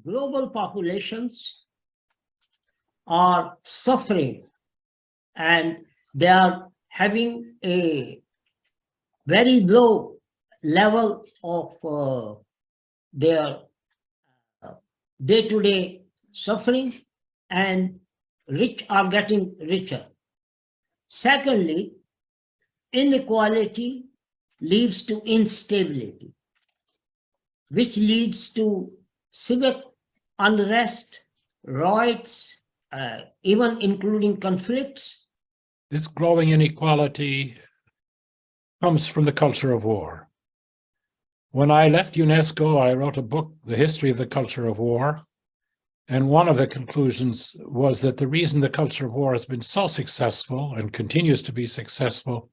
global populations are suffering and they are having a very low level of their day-to-day suffering, and rich are getting richer. Secondly, inequality leads to instability, which leads to civic unrest, riots, even including conflicts. This growing inequality comes from the culture of war. When I left UNESCO, I wrote a book, The History of the Culture of War, and one of the conclusions was that the reason the culture of war has been so successful and continues to be successful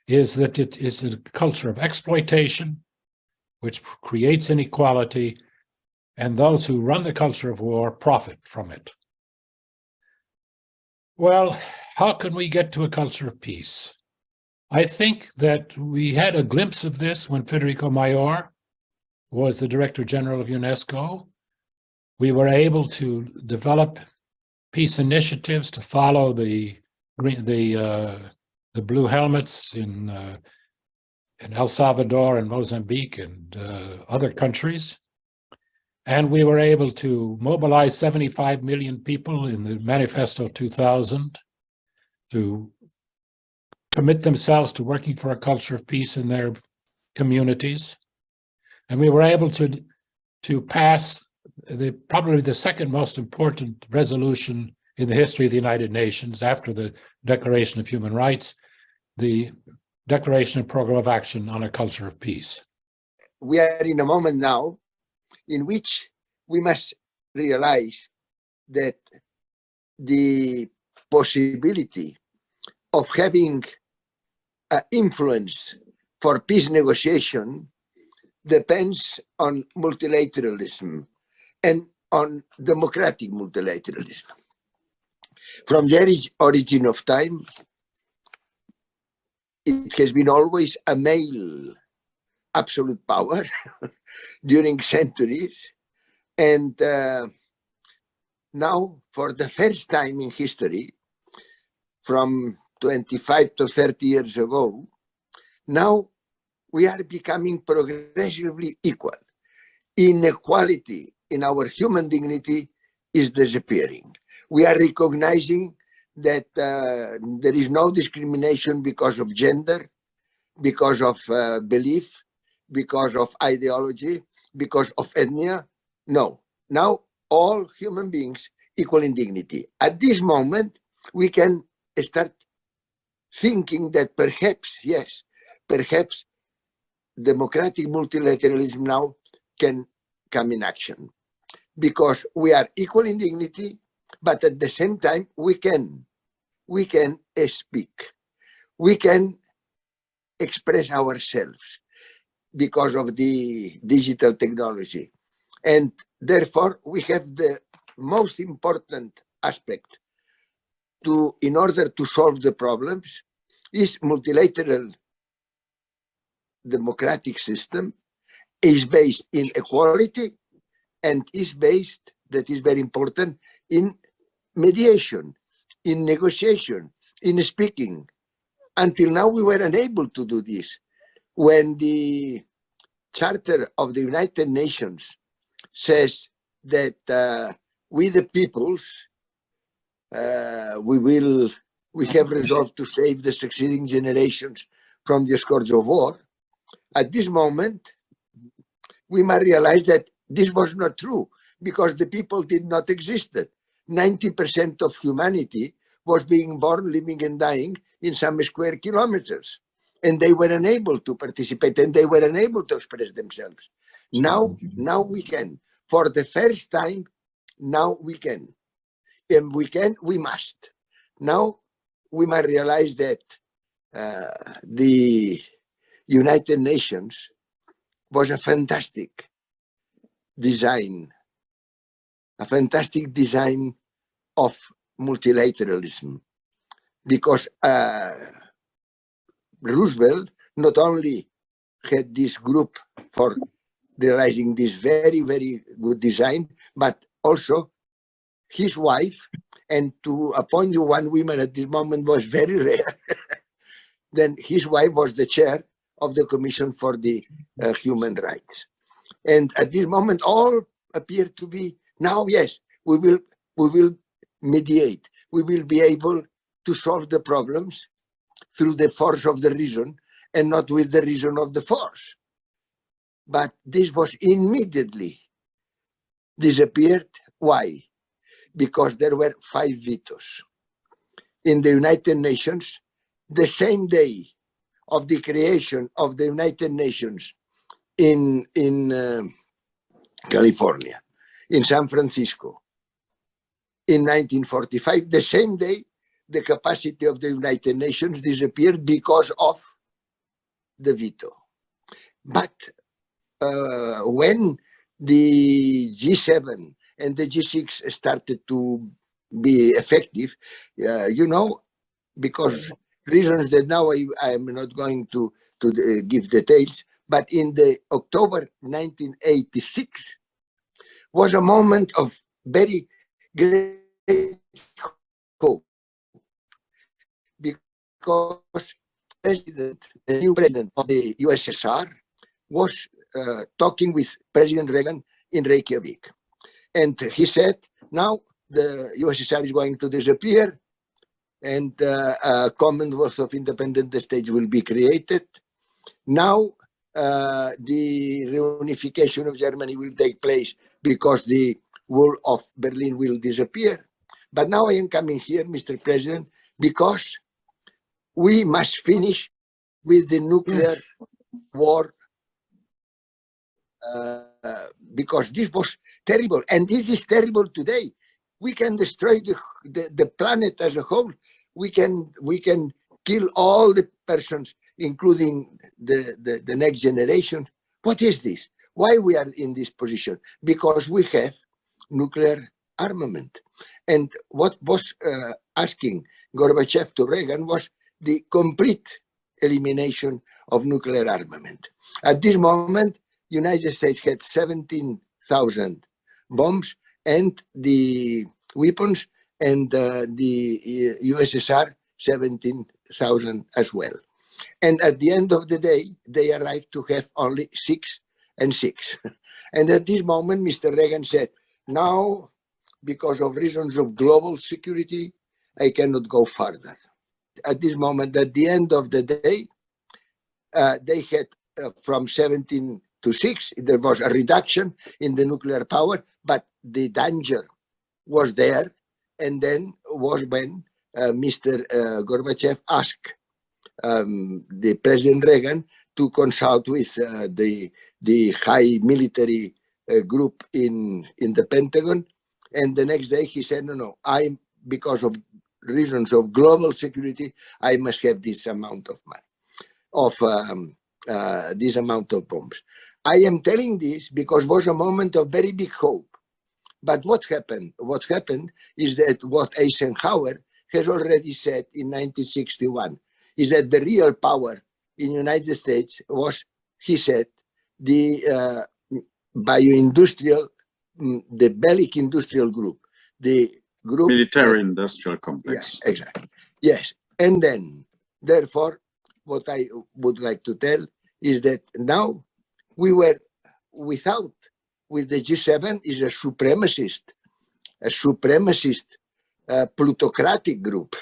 is that it is a culture of exploitation, which creates inequality, and those who run the culture of war profit from it. Well, how can we get to a culture of peace? I think that we had a glimpse of this when Federico Mayor was the Director General of UNESCO. We were able to develop peace initiatives to follow the blue helmets in El Salvador and Mozambique and other countries. And we were able to mobilize 75 million people in the Manifesto 2000 to commit themselves to working for a culture of peace in their communities. And we were able to pass probably the second most important resolution in the history of the United Nations after the Declaration of Human Rights, the Declaration and Program of Action on a Culture of Peace. We are in a moment now in which we must realize that the possibility of having influence for peace negotiation depends on multilateralism and on democratic multilateralism. From the origin of time, it has been always a male absolute power during centuries. And now, for the first time in history, from 25 to 30 years ago, now we are becoming progressively equal. Inequality in our human dignity is disappearing. We are recognizing that there is no discrimination because of gender, because of belief, because of ideology, because of ethnia. No, now all human beings equal in dignity. At this moment, we can start thinking that perhaps, yes, perhaps democratic multilateralism now can come in action, because we are equal in dignity, but at the same time we can speak, we can express ourselves because of the digital technology, and therefore we have the most important aspect in order to solve the problems is multilateral democratic system is based in equality and is based, that is very important, in mediation, in negotiation, in speaking. Until now, we were unable to do this. When the Charter of the United Nations says that we the peoples, we have resolved to save the succeeding generations from the scourge of war. At this moment, we must realize that this was not true, because the people did not exist. 90% of humanity was being born, living and dying in some square kilometers, and they were unable to participate, and they were unable to express themselves. Now we can. For the first time, now we can. And we must. Now we must realize that the United Nations was a fantastic design of multilateralism, because Roosevelt not only had this group for realizing this very, very good design, but also his wife, and to appoint one woman at this moment was very rare. Then his wife was the chair of the Commission for the Human Rights. And at this moment, all appear to be, now, yes, we will mediate. We will be able to solve the problems through the force of the reason and not with the reason of the force. But this was immediately disappeared. Why? Because there were 5 vetoes. In the United Nations, the same day of the creation of the United Nations in California, in San Francisco, in 1945, the same day, the capacity of the United Nations disappeared because of the veto. But when the G7 and the G6 started to be effective, you know, because reasons that now I am not going to give details, but in the October 1986 was a moment of very great hope, because the new president of the USSR was talking with President Reagan in Reykjavik. And he said, now the USSR is going to disappear and a Commonwealth of independent states will be created. Now the reunification of Germany will take place because the wall of Berlin will disappear. But now I am coming here, Mr. President, because we must finish with the nuclear war, because this was terrible, and this is terrible today. We can destroy the planet as a whole. We can kill all the persons, including the next generation. What is this? Why we are in this position? Because we have nuclear armament. And what was asking Gorbachev to Reagan was the complete elimination of nuclear armament. At this moment, United States had 17,000 bombs and the weapons, and the USSR 17,000 as well. And at the end of the day, they arrived to have only 6 and 6. And at this moment, Mr. Reagan said, now, because of reasons of global security, I cannot go further. At this moment, at the end of the day, they had from 17 to 6, there was a reduction in the nuclear power, but the danger was there. And then was when Mr. Gorbachev asked the President Reagan to consult with the high military group in the Pentagon. And the next day he said, no, because of reasons of global security, I must have this amount of money, this amount of bombs. I am telling this because it was a moment of very big hope. But what happened? What happened is that what Eisenhower has already said in 1961 is that the real power in the United States was, he said, the bioindustrial, the Bellic industrial group, the group military industrial complex. Yeah, exactly. Yes, and then therefore, what I would like to tell is that now we were without. With the G7 is a supremacist plutocratic group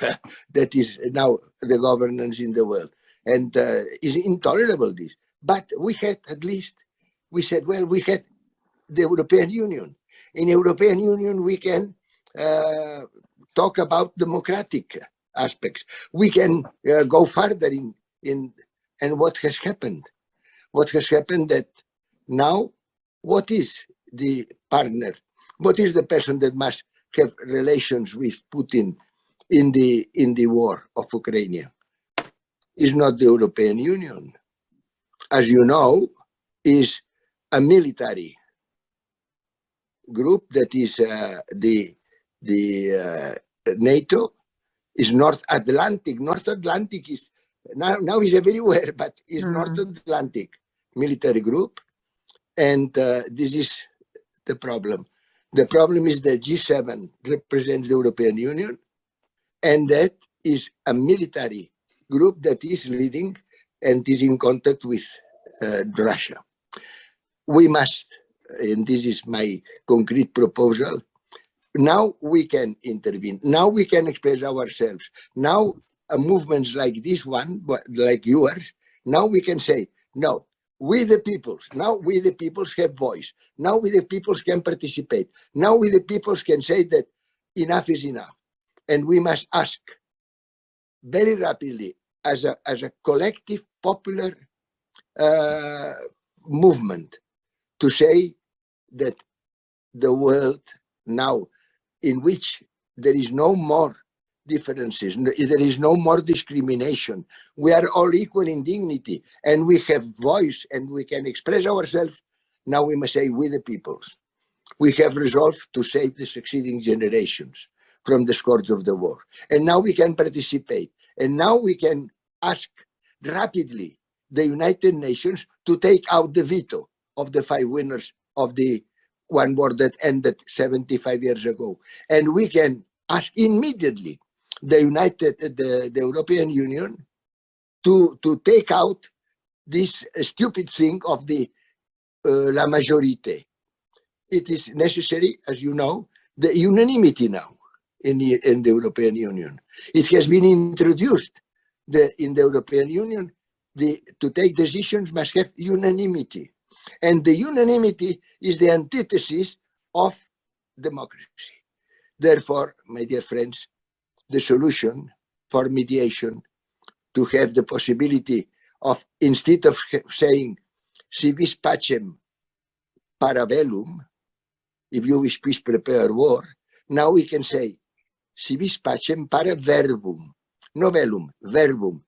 that is now the governance in the world, and is intolerable this. But we had at least, we said, well, we had the European Union. In European Union, we can talk about democratic aspects. We can go further in and what has happened? What has happened that now, what is the partner? What is the person that must have relations with Putin in the war of Ukraine? Is not the European Union. As you know, is a military group that is the NATO, is North Atlantic. North Atlantic is now is everywhere, but is North Atlantic military group. And this is the problem. The problem is that G7 represents the European Union, and that is a military group that is leading and is in contact with Russia. We must, and this is my concrete proposal, now we can intervene. Now we can express ourselves. Now movements like this one, like yours, now we can say, no, we the peoples, now we the peoples have voice. Now we the peoples can participate. Now we the peoples can say that enough is enough. And we must ask very rapidly as a collective popular movement to say that the world now in which there is no more differences, there is no more discrimination, we are all equal in dignity and we have voice and we can express ourselves. Now we must say, we the peoples, we have resolved to save the succeeding generations from the scourge of the war. And now we can participate. And now we can ask rapidly the United Nations to take out the veto of the 5 winners of the one war that ended 75 years ago. And we can ask immediately the European Union to take out this stupid thing of the la majorité. It is necessary, as you know, the unanimity now in the European Union. It has been introduced in the European Union. To take decisions must have unanimity. And the unanimity is the antithesis of democracy. Therefore, my dear friends, the solution for mediation to have the possibility of, instead of saying, si vis pacem para bellum, if you wish peace, prepare war, now we can say, si vis pacem para verbum, no bellum, verbum.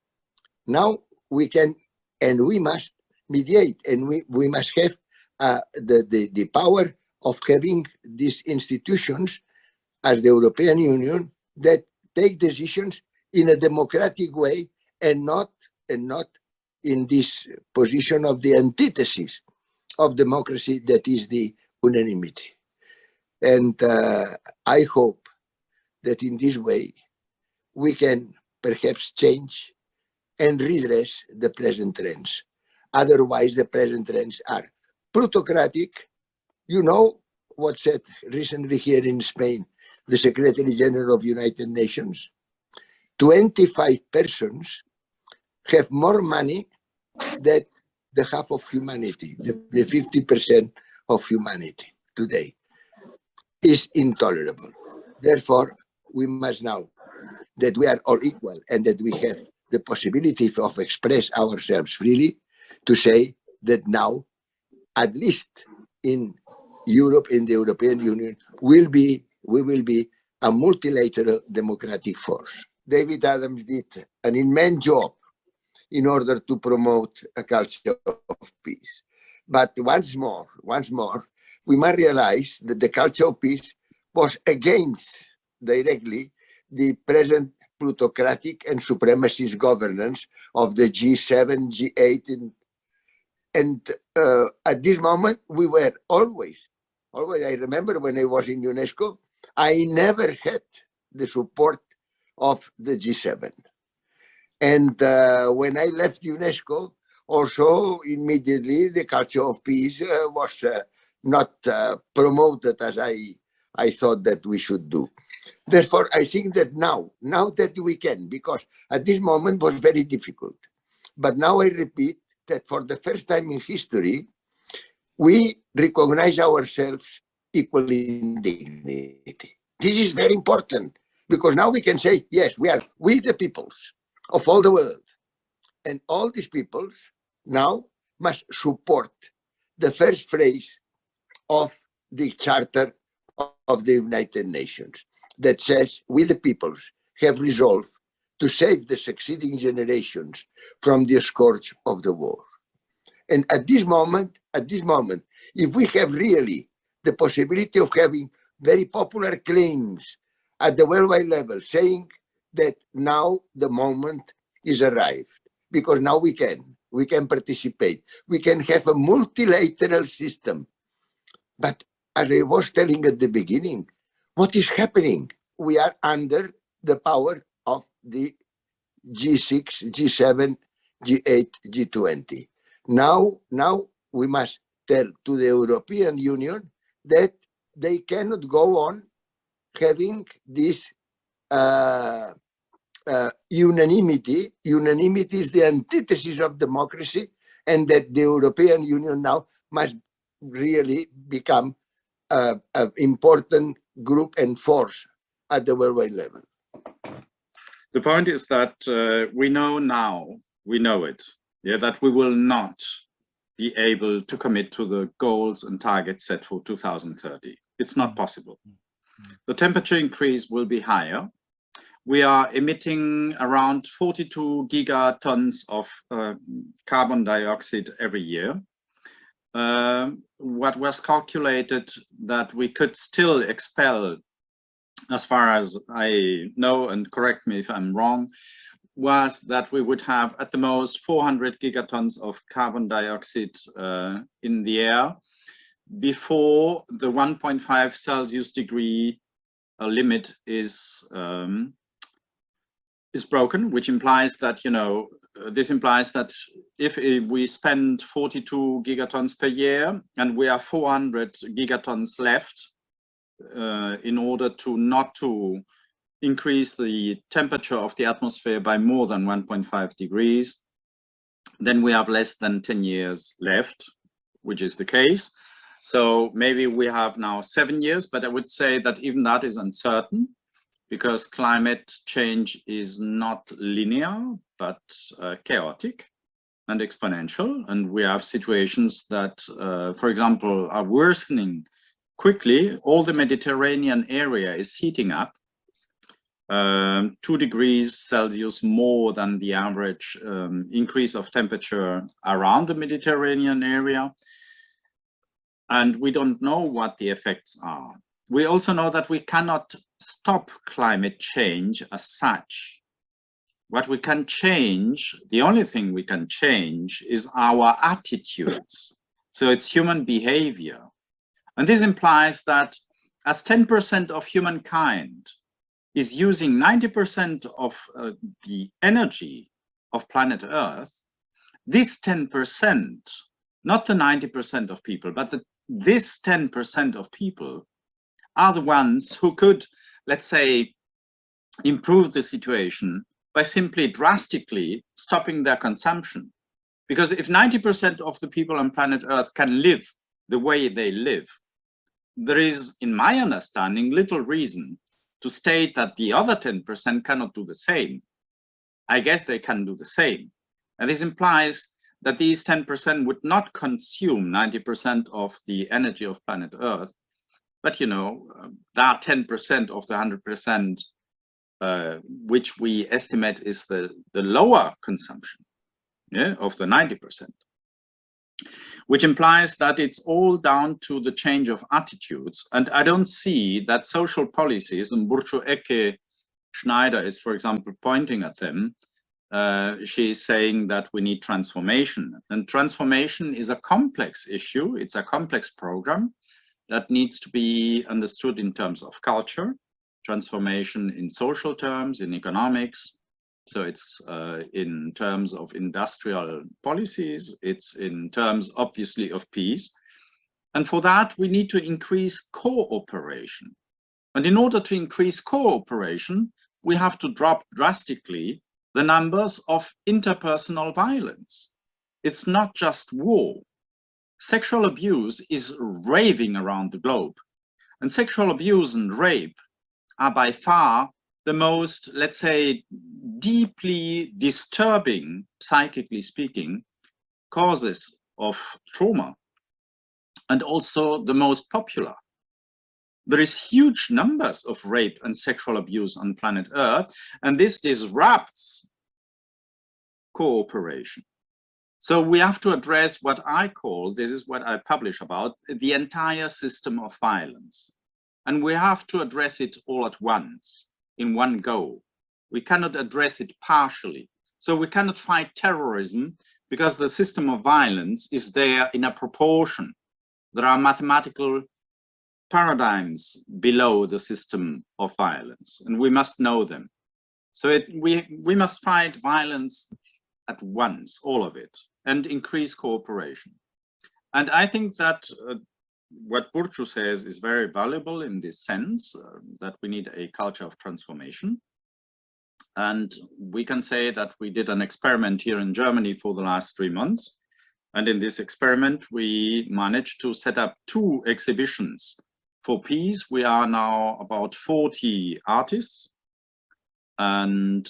Now we can, and we must mediate, and we must have the power of having these institutions as the European Union that take decisions in a democratic way and not in this position of the antithesis of democracy that is the unanimity. And I hope that in this way we can perhaps change and redress the present trends. Otherwise, the present trends are plutocratic. You know what said recently here in Spain, the Secretary General of United Nations, 25 persons have more money than the half of humanity, the 50% of humanity today. Is intolerable. Therefore, we must know that we are all equal and that we have the possibility of express ourselves freely to say that now, at least in Europe, in the European Union, we will be a multilateral democratic force. David Adams did an immense job in order to promote a culture of peace. But once more, we must realize that the culture of peace was against directly the present plutocratic and supremacist governance of the G7, G8, and at this moment we were always. I remember when I was in UNESCO, I never had the support of the G7, and when I left UNESCO, also immediately the culture of peace was not promoted as I thought that we should do. Therefore, I think that now that we can, because at this moment was very difficult. But now I repeat that for the first time in history, we recognize ourselves equally in dignity. This is very important because now we can say, yes, we the peoples of all the world. And all these peoples now must support the first phrase of the Charter of the United Nations that says, we the peoples have resolved to save the succeeding generations from the scourge of the war. And at this moment, if we have really the possibility of having very popular claims at the worldwide level saying that now the moment is arrived, because now we can. we can participate, we can have a multilateral system. But as I was telling at the beginning, what is happening? We are under the power of the G6, G7, G8, G20. Now we must tell to the European Union that they cannot go on having this unanimity. Unanimity is the antithesis of democracy, and that the European Union now must really become an important group and force at the worldwide level. The point is that we know now, we know it, yeah, that we will not be able to commit to the goals and targets set for 2030. It's not possible. The temperature increase will be higher. We are emitting around 42 gigatons of carbon dioxide every year. What was calculated that we could still expel, as far as I know, and correct me if I'm wrong, was that we would have at the most 400 gigatons of carbon dioxide in the air before the 1.5 Celsius degree limit is broken, which implies that, you know, this implies that if we spend 42 gigatons per year and we have 400 gigatons left, in order to not to increase the temperature of the atmosphere by more than 1.5 degrees, then we have less than 10 years left, which is the case. So maybe we have now 7 years, but I would say that even that is uncertain, because climate change is not linear, but chaotic and exponential. And we have situations that, for example, are worsening quickly. All the Mediterranean area is heating up 2 degrees Celsius more than the average increase of temperature around the Mediterranean area. And we don't know what the effects are. We also know that we cannot stop climate change as such. What we can change, the only thing we can change, is our attitudes. So it's human behavior. And this implies that as 10% of humankind is using 90% of the energy of planet Earth, this 10%, not the 90% of people, but this 10% of people are the ones who could, let's say, improve the situation by simply drastically stopping their consumption. Because if 90% of the people on planet Earth can live the way they live, there is, in my understanding, little reason to state that the other 10% cannot do the same. I guess they can do the same. And this implies that these 10% would not consume 90% of the energy of planet Earth. But, you know, that 10% of the 100%, which we estimate is the lower consumption, yeah, of the 90%. Which implies that it's all down to the change of attitudes. And I don't see that social policies, and Burcu Eke Schneider is, for example, pointing at them. She's saying that we need transformation. And transformation is a complex issue. It's a complex program that needs to be understood in terms of culture, transformation in social terms, in economics. So it's in terms of industrial policies, it's in terms, obviously, of peace. And for that, we need to increase cooperation. And in order to increase cooperation, we have to drop drastically the numbers of interpersonal violence. It's not just war. Sexual abuse is raving around the globe. And sexual abuse and rape are by far the most, let's say, deeply disturbing, psychically speaking, causes of trauma, and also the most popular. There is huge numbers of rape and sexual abuse on planet Earth, and this disrupts cooperation. So we have to address what I call, this is what I publish about, the entire system of violence. And we have to address it all at once, in one go. We cannot address it partially. So we cannot fight terrorism because the system of violence is there in a proportion. There are mathematical paradigms below the system of violence, and we must know them. So we must fight violence at once, all of it, and increase cooperation. And I think that what Burcu says is very valuable in this sense, that we need a culture of transformation. And we can say that we did an experiment here in Germany for the last 3 months. And in this experiment, we managed to set up 2 exhibitions for peace. We are now about 40 artists and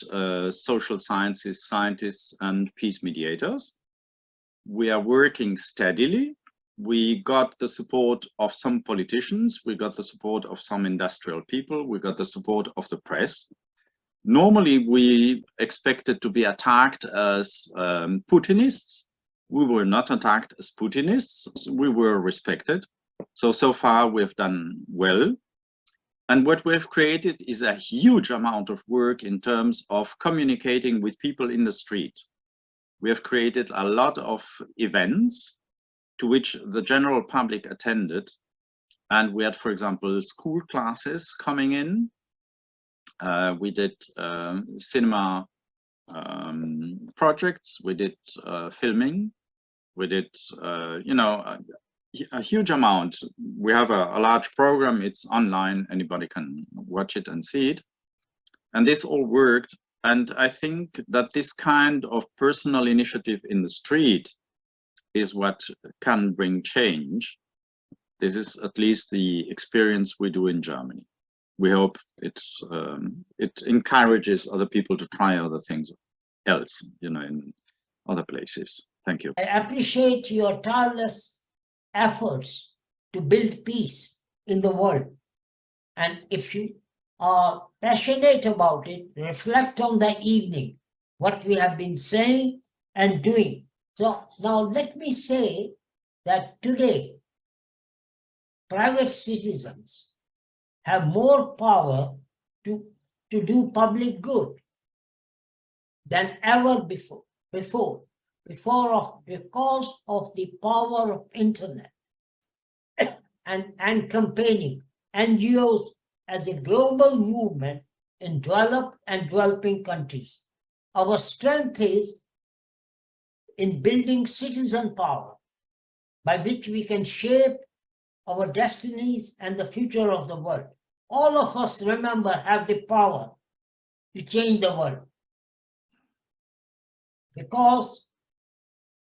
social sciences, scientists, and peace mediators. We are working steadily. We got the support of some politicians. We got the support of some industrial people. We got the support of the press. Normally, we expected to be attacked as Putinists. We were not attacked as Putinists. We were respected. So far, we've done well. And what we've created is a huge amount of work in terms of communicating with people in the street. We have created a lot of events to which the general public attended. And we had, for example, school classes coming in. We did cinema projects, we did filming, we did, you know, a huge amount. We have a large program, it's online, anybody can watch it and see it. And this all worked. And I think that this kind of personal initiative in the street is what can bring change. This is at least the experience we do in Germany. We hope it encourages other people to try other things else, you know, in other places. Thank you. I appreciate your tireless efforts to build peace in the world. And if you are passionate about it, reflect on the evening, what we have been saying and doing. So now let me say that today, private citizens have more power to do public good than ever before because of the power of internet and campaigning. NGOs as a global movement in developed and developing countries. Our strength is in building citizen power by which we can shape our destinies and the future of the world. All of us, remember, have the power to change the world. Because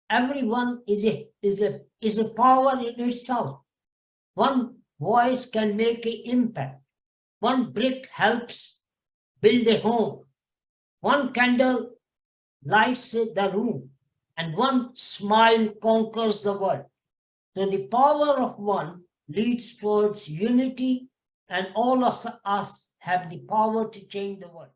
everyone is a power in itself. One voice can make an impact. One brick helps build a home. One candle lights the room. And one smile conquers the world. So the power of one leads towards unity, and all of us have the power to change the world.